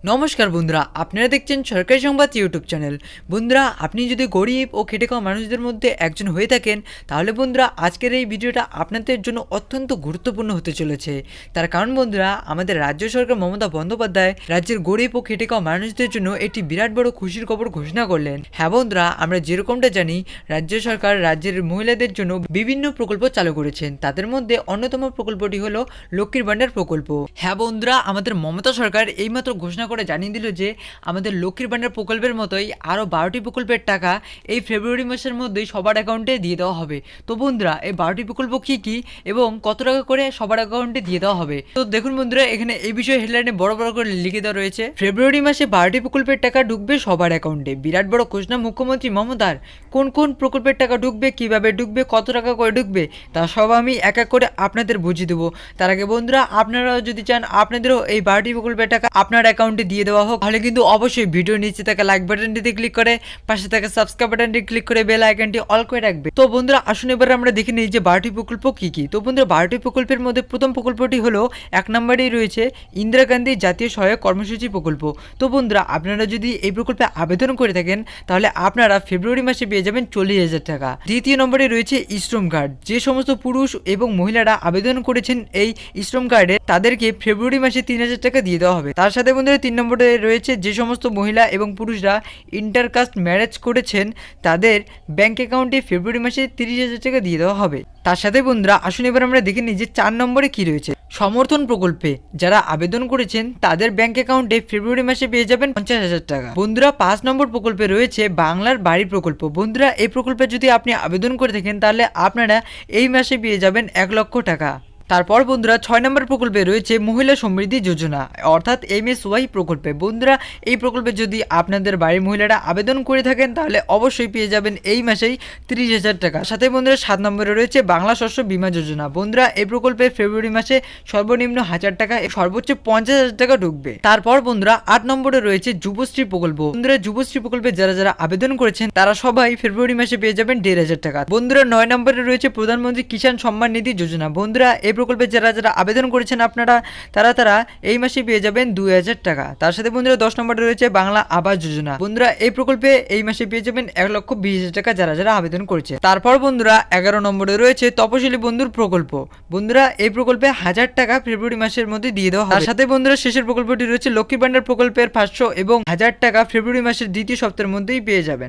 নমস্কার বন্ধুরা, আপনারা দেখছেন সরকারি সংবাদ ইউটিউব চ্যানেল। বন্ধুরা, আপনি যদি গরিব ও খেটে খাওয়া মানুষদের মধ্যে একজন হয়ে থাকেন, তাহলে বন্ধুরা আজকের এই ভিডিওটা আপনাদের জন্য অত্যন্ত গুরুত্বপূর্ণ হতে চলেছে। তার কারণ বন্ধুরা, আমাদের রাজ্য সরকার মমতা বন্দ্যোপাধ্যায় রাজ্যের গরিব ও খেটে খাওয়া মানুষদের জন্য একটি বিরাট বড় খুশির খবর ঘোষণা করলেন। হ্যাঁ বন্ধুরা, আমরা যেরকমটা জানি, রাজ্য সরকার রাজ্যের মহিলাদের জন্য বিভিন্ন প্রকল্প চালু করেছেন। তাদের মধ্যে অন্যতম প্রকল্পটি হলো লক্ষ্মীর ভান্ডার প্রকল্প। হ্যাঁ বন্ধুরা, আমাদের মমতা সরকার এইমাত্র ঘোষণা করে জানিয়ে দিল যে আমাদের লক্ষ্মীর ভান্ডার প্রকল্পের মতোই আরও 12টি প্রকল্পের টাকা এই ফেব্রুয়ারি মাসের মধ্যেই সবার অ্যাকাউন্টে দিয়ে দেওয়া হবে। তো বন্ধুরা, এই 12টি প্রকল্প কী কী এবং কত টাকা করে সবার অ্যাকাউন্টে দিয়ে দেওয়া হবে, তো দেখুন বন্ধুরা, এখানে এই বিষয়ে হেডলাইনে বড় বড় করে লিখে দেওয়া রয়েছে। ফেব্রুয়ারি মাসে 12টি প্রকল্পের টাকা ঢুকবে সবার অ্যাকাউন্টে। বিরাট বড় ঘোষণা মুখ্যমন্ত্রী মমতার। কোন কোন প্রকল্পের টাকা ঢুকবে, কিভাবে ঢুকবে, কত টাকা করে ঢুকবে, তা সব আমি এক এক করে আপনাদের বুঝিয়ে দেবো। তার আগে বন্ধুরা, আপনারাও যদি চান আপনাদেরও এই 12টি প্রকল্পের টাকা আপনার অ্যাকাউন্টে দিয়ে দেওয়া হোক, তাহলে কিন্তু অবশ্যই ভিডিও নিচে থাকা লাইক বাটনটিতে ক্লিক করে পাশে থাকা সাবস্ক্রাইব বাটনটি ক্লিক করে বেল আইকনটি অল করে রাখবে। তো বন্ধুরা, আসুন এবার আমরা দেখে নিই যে 12টি প্রকল্প কি কি। তো বন্ধুরা, 12টি প্রকল্পের মধ্যে প্রথম প্রকল্পটি হলো 1 নম্বরেই রয়েছে ইন্দিরা গান্ধী জাতীয় সহায়ক কর্মসূচি প্রকল্প। তো বন্ধুরা, আপনারা যদি এই প্রকল্পে আবেদন করে থাকেন, তাহলে আপনারা ফেব্রুয়ারি মাসে পেয়ে যাবেন 40,000 টাকা। দ্বিতীয় নম্বরে রয়েছে শ্রম কার্ড। যে সমস্ত পুরুষ এবং মহিলারা আবেদন করেছেন এই শ্রম কার্ডে, তাদেরকে ফেব্রুয়ারি মাসে 3,000 টাকা দিয়ে দেওয়া হবে। তার সাথে বন্ধুরা 3 নম্বরে রয়েছে যে সমস্ত মহিলা এবং পুরুষরা ইন্টারকাস্ট ম্যারেজ করেছেন, তাদের ব্যাংক অ্যাকাউন্টে ফেব্রুয়ারি মাসে 30,000 টাকা দিয়ে দেওয়া হবে। তার সাথে বন্ধুরা, আসুন এবার আমরা দেখে নিই যে 4 নম্বরে কি রয়েছে। সমর্থন প্রকল্পে যারা আবেদন করেছেন, তাদের ব্যাংক অ্যাকাউন্টে ফেব্রুয়ারি মাসে পেয়ে যাবেন 50,000 টাকা। বন্ধুরা, 5 নম্বর প্রকল্পে রয়েছে বাংলার বাড়ি প্রকল্প। বন্ধুরা, এই প্রকল্পে যদি আপনি আবেদন করে থাকেন, তাহলে আপনারা এই মাসে পেয়ে যাবেন 1 লক্ষ টাকা। তারপর বন্ধুরা, 6 নম্বর প্রকল্পে রয়েছে মহিলা সমৃদ্ধি যোজনা, অর্থাৎ MSY প্রকল্পে। বন্ধুরা, এই প্রকল্পে যদি আপনাদের বাড়ির মহিলারা আবেদন করে থাকেন, তাহলে অবশ্যই পেয়ে যাবেন এই মাসেই 30,000 টাকা। সাথে বন্ধুরা 7 নম্বরে রয়েছে বাংলা শস্য বীমা যোজনা। বন্ধুরা, এই প্রকল্পে ফেব্রুয়ারি মাসে সর্বনিম্ন 1000 টাকা, সর্বোচ্চ 50,000 টাকা ঢুকবে। তারপর বন্ধুরা 8 নম্বরে রয়েছে যুবশ্রী প্রকল্প। বন্ধুরা, যুবশ্রী প্রকল্পে যারা যারা আবেদন করেছেন, তারা সবাই ফেব্রুয়ারি মাসে পেয়ে যাবেন 1,500 টাকা। বন্ধুরা, 9 নম্বরে রয়েছে প্রধানমন্ত্রী কিষাণ সম্মান নিধি যোজনা। বন্ধুরা, এই প্রকল্পে যারা যারা আবেদন করেছেন আপনারা, তারা এই মাসে পেয়ে যাবেন 2,000 টাকা। তার সাথে বন্ধুরা 10 নম্বরে রয়েছে বাংলা আবাস যোজনা। বন্ধুরা, এই প্রকল্পে এই মাসে পেয়ে যাবেন 1,20,000 টাকা যারা যারা আবেদন করেছে। তারপর বন্ধুরা 11 নম্বরে রয়েছে তপশিলি বন্ধুর প্রকল্প। বন্ধুরা, এই প্রকল্পে 1000 টাকা ফেব্রুয়ারি মাসের মধ্যে দিয়ে দেওয়া হবে। তার সাথে বন্ধুরা শেষের প্রকল্পটি রয়েছে লক্ষ্মী ভান্ডার প্রকল্পের 500 এবং 1000 টাকা ফেব্রুয়ারি মাসের দ্বিতীয় সপ্তাহের মধ্যেই পেয়ে যাবেন।